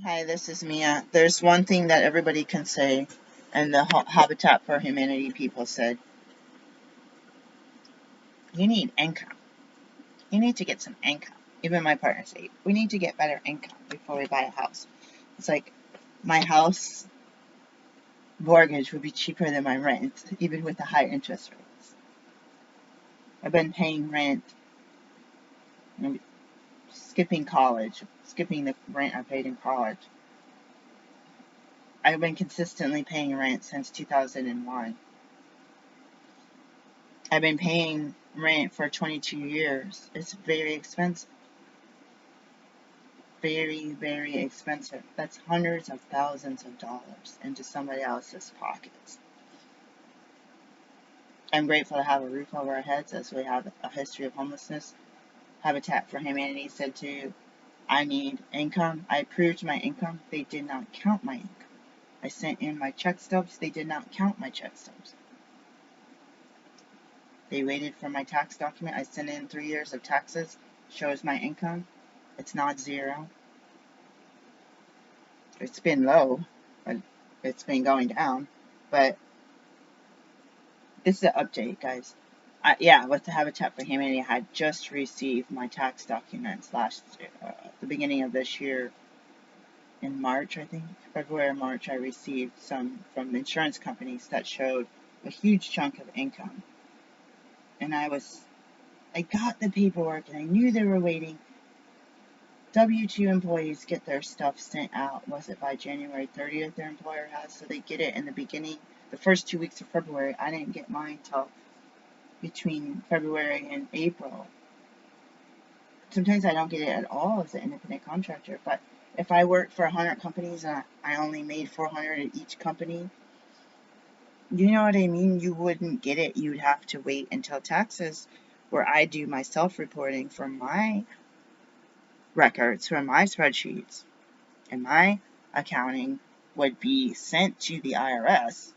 Hi, this is Mia. There's one thing that everybody can say, and the Habitat for Humanity people said, you need income. You need to get some income. Even my partner said, we need to get better income before we buy a house. It's like my house mortgage would be cheaper than my rent, even with the high interest rates. I've been paying rent, skipping college, skipping the rent I paid in college. I've been consistently paying rent since 2001. I've been paying rent for 22 years. It's very expensive. Very, very expensive. That's hundreds of thousands of dollars into somebody else's pockets. I'm grateful to have a roof over our heads as we have a history of homelessness. Habitat for Humanity said to, I need income. I approved my income. They did not count my income. I sent in my check stubs. They did not count my check stubs. They waited for my tax document. I sent in 3 years of taxes. Shows my income. It's not zero. It's been low, but it's been going down. But this is an update, guys. With the Habitat for Humanity, I had just received my tax documents the beginning of this year. In March, I think, February or March, I received some from insurance companies that showed a huge chunk of income. And I got the paperwork, and I knew they were waiting. W-2 employees get their stuff sent out, was it by January 30th their employer has, so they get it in the beginning, the first 2 weeks of February. I didn't get mine till between February and April. Sometimes I don't get it at all as an independent contractor, but if I worked for 100 companies and I only made 400 at each company, you know what I mean? You wouldn't get it. You'd have to wait until taxes, where I do my self-reporting for my records, from my spreadsheets, and my accounting would be sent to the IRS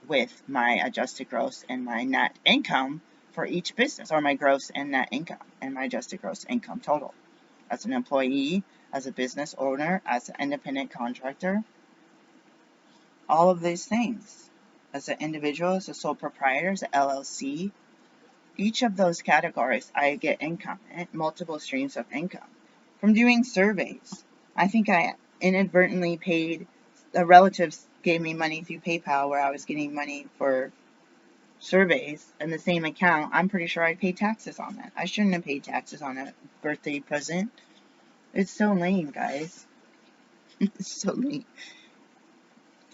with my adjusted gross and my net income for each business, or my gross and net income and my adjusted gross income total. As an employee, as a business owner, as an independent contractor, all of these things. As an individual, as a sole proprietor, as an LLC, each of those categories, I get income, multiple streams of income. From doing surveys, I think I inadvertently paid, relatives gave me money through PayPal where I was getting money for surveys in the same account. I'm pretty sure I paid taxes on that. I shouldn't have paid taxes on a birthday present. It's so lame, guys. It's so lame.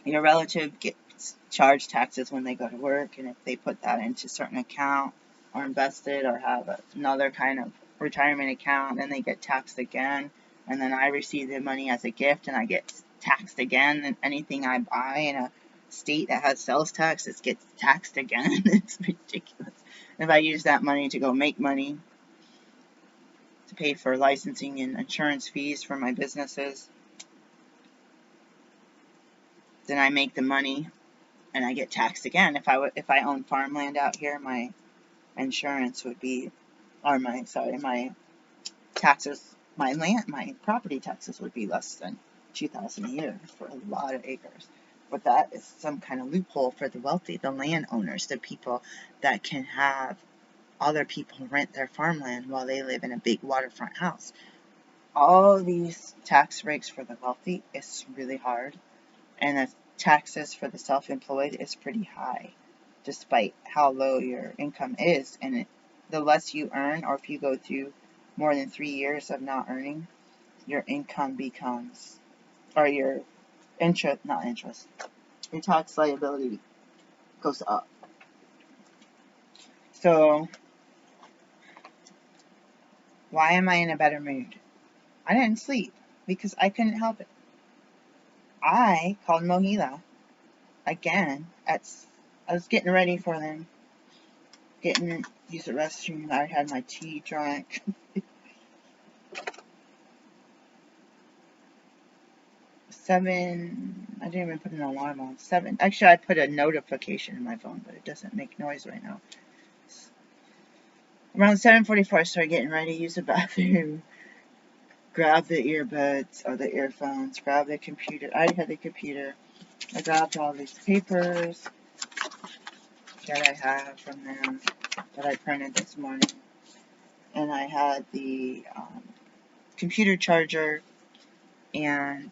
Your relative gets charged taxes when they go to work, and if they put that into a certain account or invested or have another kind of retirement account, then they get taxed again. And then I receive the money as a gift, and I get taxed again. And anything I buy in a state that has sales tax, it gets taxed again. It's ridiculous. If I use that money to go make money, to pay for licensing and insurance fees for my businesses, then I make the money and I get taxed again. If I own farmland out here, my insurance would be, or my taxes, my property taxes would be less than $2,000 a year for a lot of acres. But that is some kind of loophole for the wealthy, the landowners, the people that can have other people rent their farmland while they live in a big waterfront house. All these tax breaks for the wealthy is really hard, and the taxes for the self-employed is pretty high, despite how low your income is. And the less you earn, or if you go through more than 3 years of not earning, your income becomes, or your your tax liability goes up. So, why am I in a better mood? I didn't sleep because I couldn't help it. I called Mohela again I was getting ready for them, use the restroom. I had my tea drunk. I didn't even put an alarm on. Actually, I put a notification in my phone, but it doesn't make noise right now. Around 7:44, I started getting ready to use the bathroom. grab the earbuds or the earphones, grab the computer. I had the computer. I grabbed all these papers that I have from them that I printed this morning. And I had the computer charger, and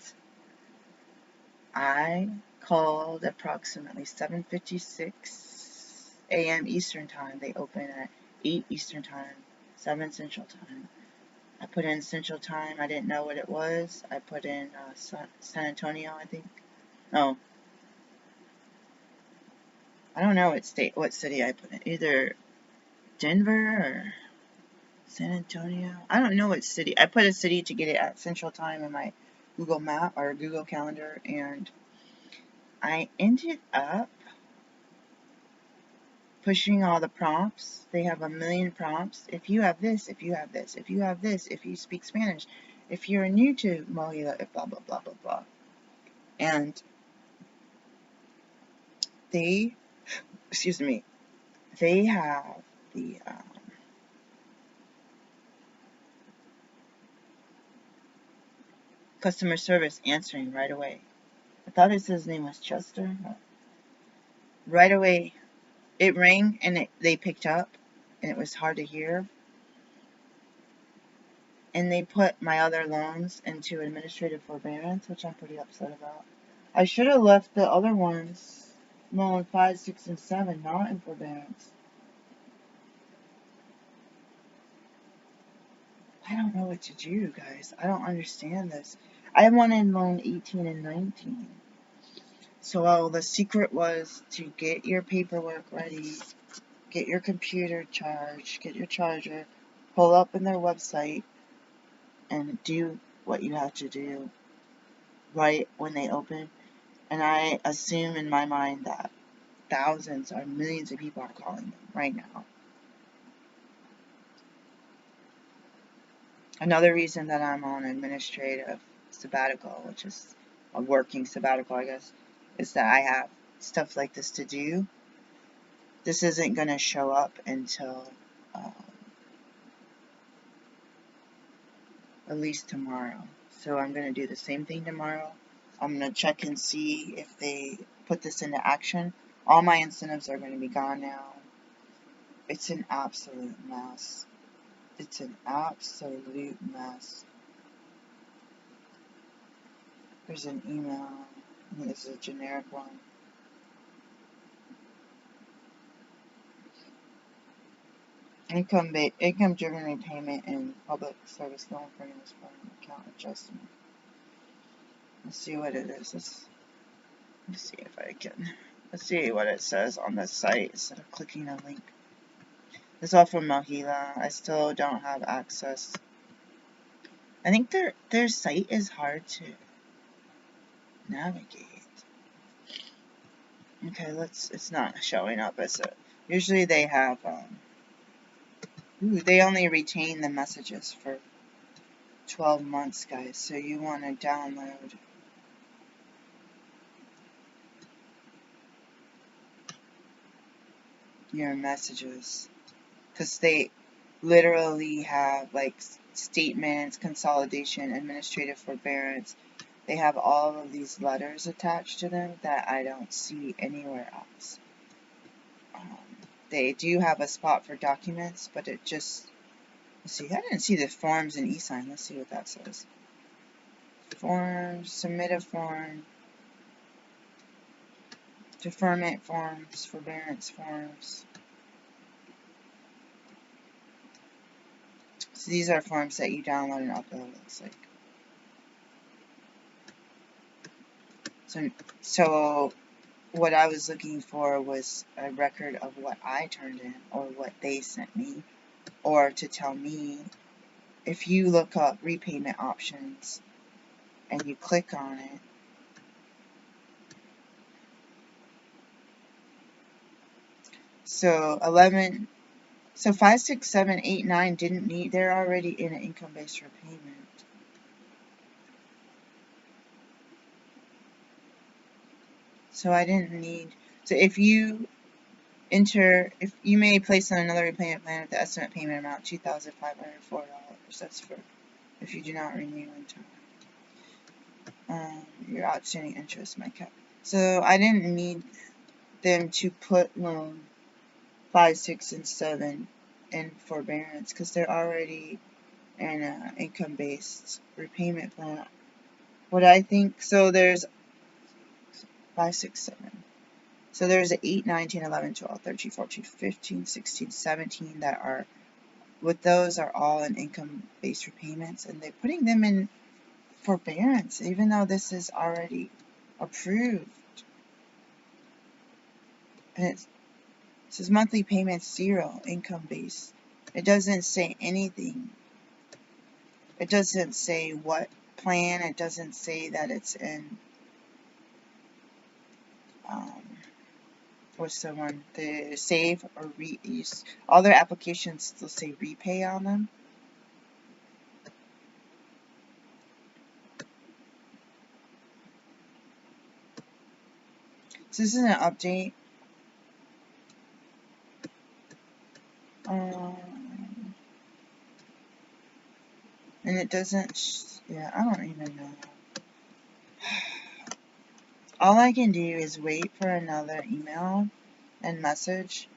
I called approximately 7:56 a.m. Eastern Time. They open at 8 Eastern Time, 7 Central Time. I put in Central Time. I didn't know what it was. I put in San Antonio, I think. No. I don't know what city I put in. Either Denver or San Antonio. I don't know what city. I put a city to get it at Central Time in my Google Map or Google Calendar, and I ended up pushing all the prompts. They have a million prompts. If you have this, if you have this, if you have this, if you speak Spanish, if you're new to Mohela, blah, blah, blah, blah, blah. And they, excuse me, they have the customer service answering right away. I thought his name was Chester. Right away, it rang and they picked up, and it was hard to hear. And they put my other loans into administrative forbearance, which I'm pretty upset about. I should have left the other ones, loan 5, 6, and 7, not in forbearance. I don't know what to do, guys. I don't understand this. I wanted loan 18 and 19. So the secret was to get your paperwork ready, get your computer charged, get your charger, pull up in their website, and do what you have to do right when they open. And I assume in my mind that thousands or millions of people are calling them right now. Another reason that I'm on administrative sabbatical, which is a working sabbatical, I guess, is that I have stuff like this to do. This isn't going to show up until at least tomorrow. So I'm going to do the same thing tomorrow. I'm going to check and see if they put this into action. All my incentives are going to be gone now. It's an absolute mess. It's an absolute mess. There's an email. This is a generic one. Income-driven repayment and public service loan forgiveness for account adjustment. Let's see what it is. Let's see if I can. Let's see what it says on the site instead of clicking a link. This is all from Mohela. I still don't have access. I think their site is hard to navigate. Okay, it's not showing up as a, usually they have, they only retain the messages for 12 months, guys, so you want to download your messages, because they literally have, like, statements, consolidation, administrative forbearance. They have all of these letters attached to them that I don't see anywhere else. They do have a spot for documents, but it just, let's see, I didn't see the forms in eSign. Let's see what that says. Forms, submit a form, deferment forms, forbearance forms. So these are forms that you download and upload, it looks like. So what I was looking for was a record of what I turned in or what they sent me, or to tell me, if you look up repayment options and you click on it, so 5, 6, 7, 8, 9 didn't need, they're already in an income-based repayment. So I didn't need, so if you may place on another repayment plan with the estimate payment amount $2,504. That's for if you do not renew in time. Your outstanding interest might cap. So I didn't need them to put loan 5, 6, and 7 in forbearance because they're already in an income-based repayment plan. What I think, so there's 5, 6, 7. So there's 8, 9, 10, 11, 12, 13, 14, 15, 16, 17 that are, with those are all in income-based repayments, and they're putting them in forbearance, even though this is already approved. And it says monthly payments 0, income-based. It doesn't say anything. It doesn't say what plan. It doesn't say that it's in, what's the one? The save or reuse. All their applications still say repay on them. So this is an update. And it doesn't, yeah, I don't even know. All I can do is wait for another email and message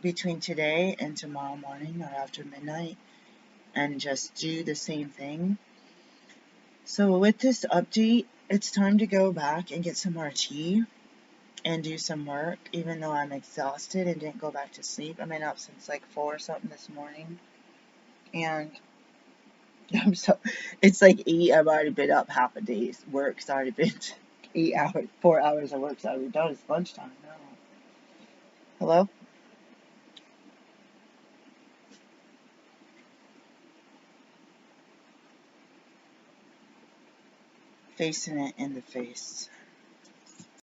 between today and tomorrow morning or after midnight and just do the same thing. So with this update, it's time to go back and get some more tea and do some work, even though I'm exhausted and didn't go back to sleep. I've been up since like 4 or something this morning, and it's like 8. I've already been up half a day's work's already been 8 hours, 4 hours of work's already done. It's lunchtime now. Hello? Facing it in the face.